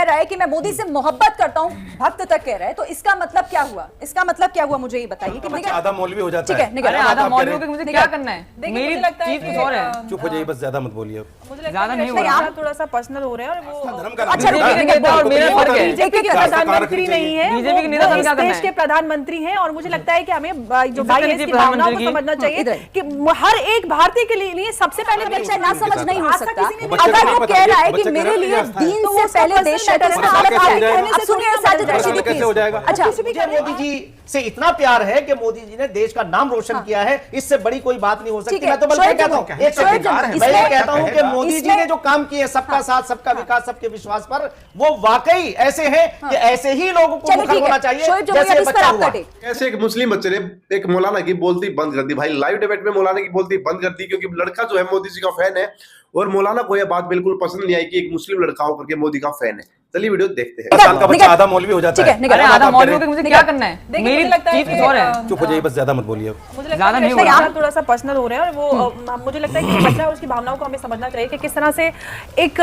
कह रहा है कि मैं मोदी से मोहब्बत करता हूँ, भक्त तक कह रहा है, तो इसका मतलब क्या हुआ? इसका मतलब क्या हुआ मुझे ये बताइए कि आधा मौलवी हो जाता है। ठीक है, आधा मौलवी होकर मुझे क्या करना है? मेरी चीज कुछ और है। चुप हो जाइए, बस ज्यादा मत बोलिए। ज्यादा नहीं हो रहा, थोड़ा सा पर्सनल हो रहा है और वो धर्म का अच्छा बीजेपी के प्रधानमंत्री नहीं है, बीजेपी के नेता इस देश के प्रधानमंत्री हैं। और मुझे लगता है कि हमें जो भाई है इसकी भावनाओं को समझना चाहिए कि हर एक भारतीय के लिए सबसे पहले बच्चा ना समझ नहीं हो सकता। अगर वो कह रहा है कि मेरे लिए दीन से पहले देश है, तो सुनिए साजिद रशीदी कैसे हो जाएगा? अच्छा, मुझे मोदी जी से इतना प्यार है कि मोदी जी ने देश का नाम रोशन किया है, इससे बड़ी कोई बात नहीं हो सकती। मैं तो बल्कि कहता हूं, एक सेकंड, मैं ये कहता हूं कि मोदी जी ने जो काम किए सबका साथ, सबका विकास, सबके विश्वास पर, वो वाकई ऐसे हैं कि ऐसे ही लोगों को मुखर होना चाहिए जैसे बच्चा हुआ। कैसे एक मुस्लिम बच्चे ने एक मौलाना की बोलती बंद कर दी? भाई लाइव डिबेट में मौलाना की बोलती बंद कर दी क्योंकि लड़का जो है मोदी जी का फैन है, और मौलाना को यह बात बिल्कुल पसंद नहीं आई कि एक मुस्लिम लड़का होकर के मोदी का फैन है। चलिए वीडियो देखते हैं। साल का बच्चा आधा मौलवी हो जाता है। आधा मौलवी होकर मुझे क्या करना है? मेरी चीज कुछ और है। चुप हो जाइए, बस ज्यादा मत बोलिए। ज्यादा नहीं हो रहा, थोड़ा सा पर्सनल हो रहा है और वो मुझे लगता है कि बच्चा उसकी भावनाओं को हमें समझना चाहिए कि किस तरह से एक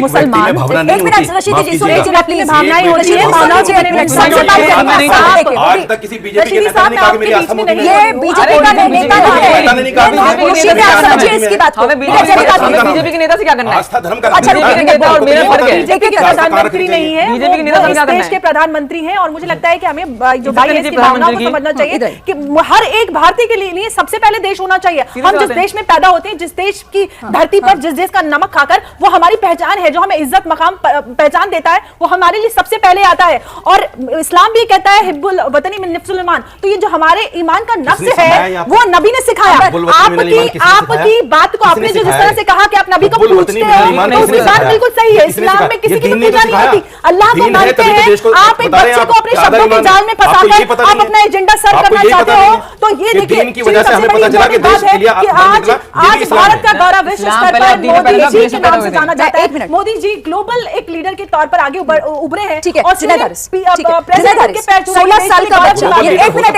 मुसलमान एक मिनट रशीदी जी सुनिए, अपनी भावनाएं होती है, भावनाओं के बारे में आज तक किसी बीजेपी के नेता ने कहा कि मेरी आस्था मोदी नहीं ये बीजेपी का नेता नहीं है, इसकी बात हमें बीजेपी के नेता से क्या करना है? आस्था धर्म का और मेरा फर्क है। बीजेपी के प्रधानमंत्री नहीं है, बीजेपी के नेता क्या करना है? देश के प्रधानमंत्री हैं। और मुझे लगता है कि हमें जो भाई है इसकी भावनाओं को समझना चाहिए कि हर एक भारतीय के लिए सबसे पहले देश होना चाहिए। हम जिस देश में पैदा होते हैं, जिस देश की धरती पर, जिस देश का नमक खाकर, वो हमारी पहचान है, जो हमें इज्जत मकाम पहचान देता है, वो हमारे लिए सबसे पहले आता है। और इस्लाम भी कहता है हिब्बुल वतनी मिन नफ्सुल ईमान, तो ये जो हमारे ईमान का नफ्स है वो नबी ने सिखाया। आपकी बात को आपने जो जिस तरह से कहा कि आप नबी को पूछते हो, तो उसकी बात बिल्कुल सही है। इस्लाम में किसी की पूजा नहीं होती, अल्लाह को मानते हैं। आप एक बच्चे को अपने शब्दों के जाल में फंसाकर आप अपना एजेंडा सर्व करना चाहते हो, तो ये देखिए सबसे बड़ी बात है कि आज भारत का गौरव विश्व स्तर पर मोदी जी के नाम से जाना जाता है। मोदी जी ग्लोबल एक लीडर के तौर पर आगे उभरे हैं। और 16 साल का बच्चा, एक मिनट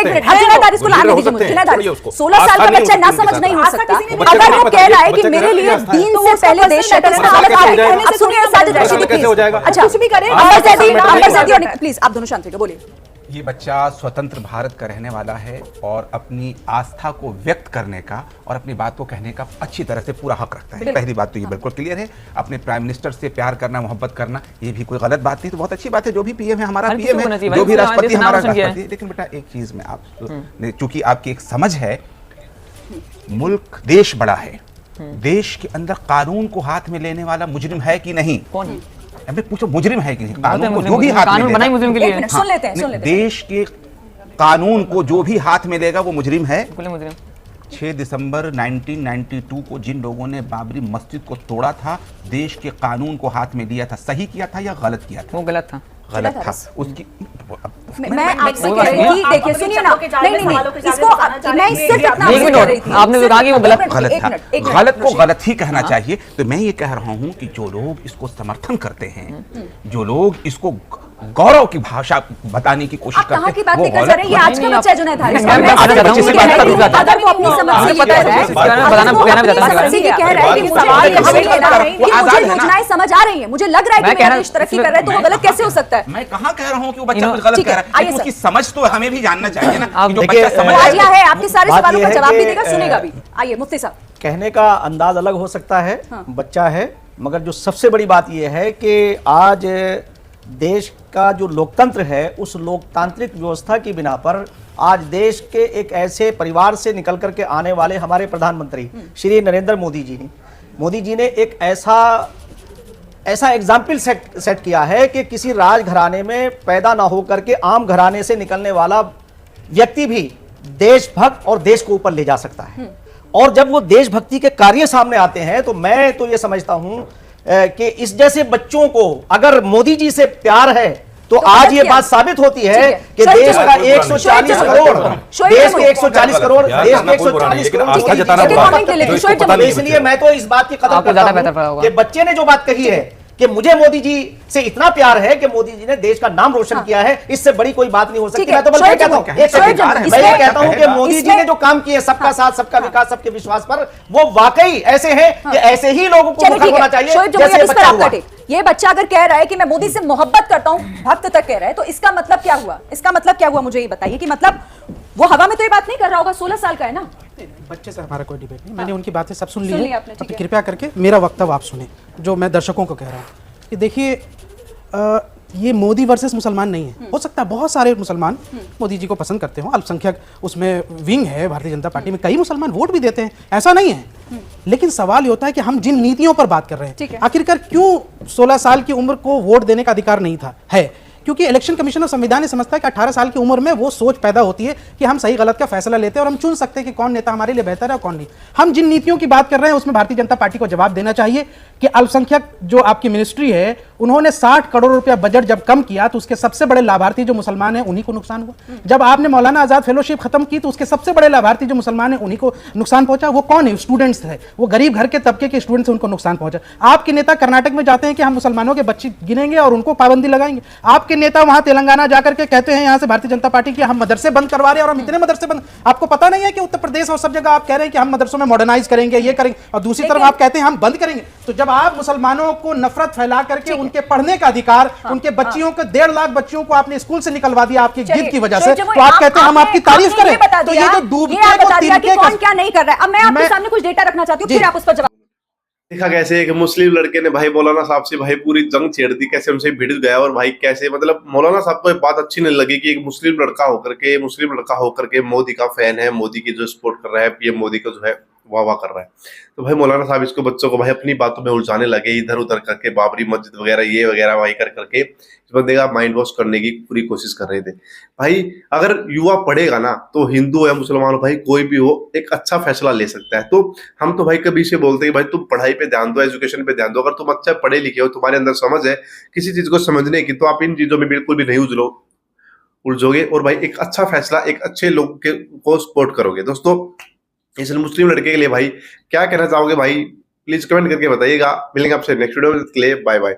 16 साल का बच्चा ना समझ नहीं हो सकता। अगर वो कह रहा है कि मेरे लिए दीन से पहले देश है, तो सुनिए साजिद रशीदी कैसे हो जाएगा? अच्छा कुछ भी करें, प्लीज आप दोनों शांत होकर बोलिए। ये बच्चा स्वतंत्र भारत का रहने वाला है और अपनी आस्था को व्यक्त करने का और अपनी बात को कहने का अच्छी तरह से पूरा हक रखता है। पहली बात तो ये बिल्कुल क्लियर है। अपने प्राइम मिनिस्टर से प्यार करना, मोहब्बत करना, ये भी कोई गलत बात नहीं, तो बहुत अच्छी बात है। जो भी पीएम है हमारा पीएम है, जो भी राष्ट्रपति हमारा राष्ट्रपति है। लेकिन बेटा एक चीज में आप, चूंकि आपकी एक समझ है, मुल्क देश बड़ा है, देश के अंदर कानून को हाथ में लेने वाला मुजरिम है कि नहीं? कौन है? अबे पूछो मुजरिम है कि नहीं? कानून को जो भी हाथ में बनाई मुजरिम के लिए, सुन लेते हैं। देश के कानून को जो भी हाथ में लेगा वो मुजरिम है। 6 दिसंबर 1992 को जिन लोगों ने बाबरी मस्जिद को तोड़ा था, देश के कानून को हाथ में लिया था, सही किया था या गलत किया था? वो गलत था। गलत था। उसकी मैं आपसे कह रही थी, देखिए सुनिए ना, नहीं इसको मैं सिर्फ इतना कह रही थी, आपने कहा कि वो गलत था। गलत को गलत ही कहना चाहिए। तो मैं ये कह रहा हूं कि जो लोग इसको समर्थन करते हैं, जो लोग इसको गौरव की भाषा बताने की कोशिश करते हैं, कहां की बात लेकर जा रहे हैं? ये आज का बच्चा जुनैद हारिस, मैं अगर वो अपनी समझ से ये कह रहा है, कह रहा है कि सवाल मुझे योजनाएं समझ आ रही हैं, मुझे लग रहा है कि मैं देश तरक्की कर रहा है, तो वो गलत कैसे हो सकता है? मैं कहां कह रहा हूं कि वो बच्चा कुछ गलत कह रहा है, उसकी समझ तो हमें भी जानना चाहिए ना। जो बच्चा समझ है, आपके सारे सवालों का जवाब भी देगा, सुनेगा भी। आइए मुफ्ती साहब। कहने का अंदाज अलग हो सकता है, बच्चा है, मगर जो सबसे बड़ी बात यह है कि आज देश का जो लोकतंत्र है, उस लोकतांत्रिक व्यवस्था की बिना पर आज देश के एक ऐसे परिवार से निकल करके आने वाले हमारे प्रधानमंत्री श्री नरेंद्र मोदी जी ने एक ऐसा एग्जाम्पल सेट किया है कि किसी राजघराने में पैदा ना होकर के आम घराने से निकलने वाला व्यक्ति भी देशभक्त और देश को ऊपर ले जा सकता है। और जब वो देशभक्ति के कार्य सामने आते हैं, तो मैं तो ये समझता हूं कि इस जैसे बच्चों को अगर मोदी जी से प्यार है, तो आज ये बात साबित होती है कि देश का 140 करोड़, देश के 140 करोड़, देश के 140 करोड़। इसलिए मैं तो इस बात की कदर करता हूं कि बच्चे ने जो बात कही है कि मुझे मोदी जी से इतना प्यार है कि मोदी जी ने देश का नाम रोशन किया है, इससे बड़ी कोई बात नहीं हो सकती। मैं तो बल्कि कहता हूं, मैं ये कहता हूं कि मोदी जी ने जो काम किए सबका साथ सबका विकास सबके विश्वास पर, वो वाकई ऐसे हैं कि ऐसे ही लोगों को मुखर होना चाहिए जैसे बच्चा हुआ। ये बच्चा अगर कह रहा है कि मैं मोदी से मोहब्बत करता हूं, भक्त तक कह रहा है, तो इसका मतलब क्या हुआ? इसका मतलब क्या हुआ मुझे ये बताइए कि मतलब वो हवा में तो ये बात नहीं कर रहा होगा, 16 साल का है ना। बच्चे से हमारा कोई डिबेट नहीं, मैंने उनकी बातें सब सुन ली है। आपने, ठीक है। कृपया करके मेरा वक्तव्य आप सुने, जो मैं दर्शकों को कह रहा हूँ कि देखिए, ये मोदी वर्सेस मुसलमान नहीं है। हो सकता है बहुत सारे मुसलमान मोदी जी को पसंद करते हो, अल्पसंख्यक उसमें विंग है भारतीय जनता पार्टी में, कई मुसलमान वोट भी देते हैं, ऐसा नहीं है। लेकिन सवाल ये होता है कि हम जिन नीतियों पर बात कर रहे हैं, आखिरकार क्यों 16 साल की उम्र को वोट देने का अधिकार नहीं था, है क्योंकि इलेक्शन कमीशन और संविधान ने समझता है कि 18 साल की उम्र में वो सोच पैदा होती है कि हम सही गलत का फैसला लेते हैं और हम चुन सकते हैं कि कौन नेता हमारे लिए बेहतर है और कौन नहीं। हम जिन नीतियों की बात कर रहे हैं उसमें भारतीय जनता पार्टी को जवाब देना चाहिए कि अल्पसंख्यक जो आपकी मिनिस्ट्री है, उन्होंने 60 करोड़ रुपया बजट जब कम किया तो उसके सबसे बड़े लाभार्थी जो मुसलमान हैं उन्हीं को नुकसान हुआ। जब आपने मौलाना आजाद फेलोशिप खत्म की तो उसके सबसे बड़े लाभार्थी जो मुसलमान हैं उन्हीं को नुकसान पहुंचा। वो कौन है? स्टूडेंट्स थे, वो गरीब घर के तबके के स्टूडेंट्स, उनको नुकसान पहुंचा। आपके नेता कर्नाटक में जाते हैं कि हम मुसलमानों के बच्चे गिनेंगे और उनको पाबंदी लगाएंगे। आपके नेता वहां तेलंगाना जाकर के कहते हैं यहां से भारतीय जनता पार्टी की हम मदरसे बंद करवा रहे हैं और हम इतने मदरसे बंद। आपको पता नहीं है कि उत्तर प्रदेश और सब जगह आप कह रहे हैं कि हम मदरसों में मॉडर्नाइज करेंगे, ये करेंगे, और दूसरी तरफ आप कहते हैं हम बंद करेंगे। तो जब आप मुसलमानों को नफरत फैला करके उनके पढ़ने का अधिकार, उनके बच्चियों को 1.5 लाख बच्चियों को आपने स्कूल से निकलवा दिया आपकी जिद की वजह से, तो आप कहते हैं हम आपकी तारीफ करें। तो ये जो डूबते को तिनके कौन क्या नहीं कर रहा है, अब मैं आपके सामने कुछ डेटा रखना चाहती हूँ, फिर आप उस पर जवाब। देखा कैसे एक मुस्लिम लड़के ने भाई मौलाना साहब से भाई पूरी जंग छेड़ दी, कैसे उनसे भिड़ गया और भाई कैसे मतलब मौलाना साहब को एक बात अच्छी नहीं लगी कि एक मुस्लिम लड़का होकर के मोदी का फैन है, मोदी की जो सपोर्ट कर रहा है, पीएम मोदी को जो है वाह वाह कर रहा है। तो भाई मौलाना साहब इसको बच्चों को भाई अपनी बातों में उलझाने लगे, इधर उधर करके बाबरी मस्जिद वगैरह ये वगैरह भाई कर करके इस बंदे का माइंड वॉश करने की पूरी कोशिश कर रहे थे। भाई अगर युवा पढ़ेगा ना तो हिंदू या मुसलमान भाई कोई भी हो एक अच्छा फैसला ले सकता है। तो हम तो भाई कभी से बोलते हैं भाई तुम पढ़ाई पे ध्यान दो, एजुकेशन पे ध्यान दो। अगर तुम अच्छा पढ़े लिखे हो, तुम्हारे अंदर समझ है किसी चीज को समझने की, तो आप इन चीजों में बिल्कुल भी नहीं उलझोगे और भाई एक अच्छा फैसला एक अच्छे लोग को सपोर्ट करोगे। दोस्तों इस मुस्लिम लड़के के लिए भाई क्या कहना चाहोगे भाई, प्लीज कमेंट करके बताइएगा। मिलेंगे आपसे नेक्स्ट वीडियो में, बाय बाय।